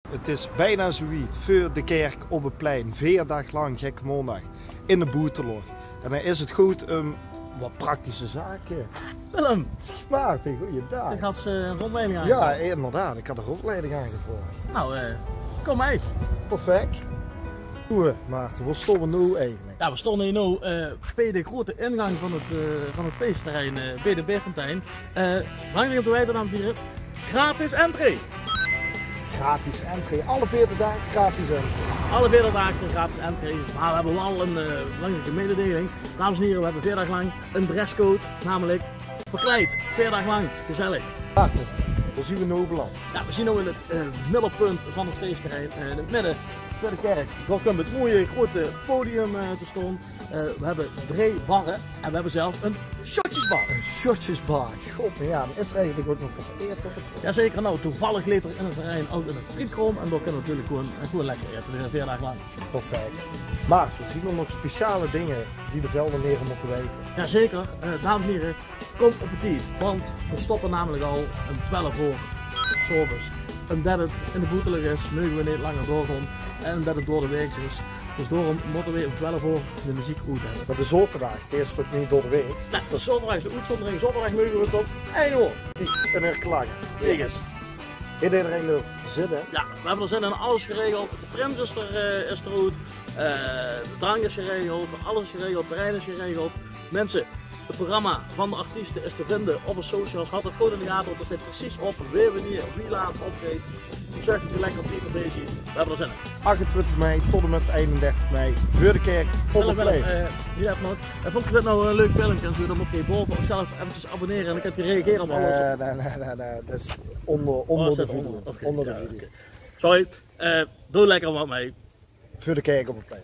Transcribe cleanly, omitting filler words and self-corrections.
Het is bijna zoiets voor de kerk op het plein. 4 dagen lang gekke maandag in de Boeteloch. En dan is het goed wat praktische zaken. Willem! Maar, goeiedag. Ik had ze een rondleiding aangevoerd. Ja, inderdaad. Ik had een rondleiding aangevoerd. Nou, kom mee. Perfect. Goed, Maarten, waar stonden we nu eigenlijk? Ja, we stonden hier nu bij de grote ingang van het feestterrein bij de Beerfontein. Belangrijk om te weten, dames en heren, gratis entree. Gratis entree. Alle 40 dagen gratis entree. Alle 40 dagen gratis entree. Maar we hebben wel een belangrijke mededeling. Dames en heren, we hebben 4 dagen lang een dresscode, namelijk verkleed. 4 dagen lang, gezellig. Maarten, waar zien we nu beland? Ja, we zien nu in het middelpunt van het feestterrein, in het midden voor de kerk. Daar komt het mooie grote podium te staan. We hebben 3 barren en we hebben zelf een shotjesbar. Een shotjesbar. God, ja, dat is er eigenlijk ook nog vereerd op het... Jazeker, nou toevallig ligt er in het terrein ook een frietkroom en daar kunnen we natuurlijk gewoon lekker eten, 4 dagen lang. Perfect. Maarten, zien we nog speciale dingen die de Veldermeren moeten weten? Jazeker, dames en heren, kom op het tijd, want we stoppen namelijk al om 12 uur 's avonds. Omdat het in de Boeteloch is, mogen we niet langer doorgaan en omdat het door de week is. Dus daarom moeten we om 12 uur de muziek goed hebben. Maar de zaterdag, die is toch niet door de week? Nou, de zaterdag is de uitzondering. Zaterdag mogen we tot 1 uur. En er klagen. Kijk eens. Heeft iedereen er zin in? Ja, we hebben er zin in, alles geregeld. De prins is er uit. De drank is geregeld, alles is geregeld, het terrein is geregeld. Mensen, het programma van de artiesten is te vinden op de socials. Had het goed in de gaten, want er zit precies op wie wanneer, wie laat optreedt. Zorg dat je lekker op die van deze. We hebben er zin in. 28 mei tot en met 31 mei voor de kerk op het plein. Hier even nog. Vond je dit nou een leuk filmpje? Dan dan moet je boven ook zelf eventjes abonneren en dan kan je reageren op alles. Nee, dat is onder de video. Okay, Onder de ja, video. okay. Sorry, doe lekker wat mee. Voor de kerk op het plein.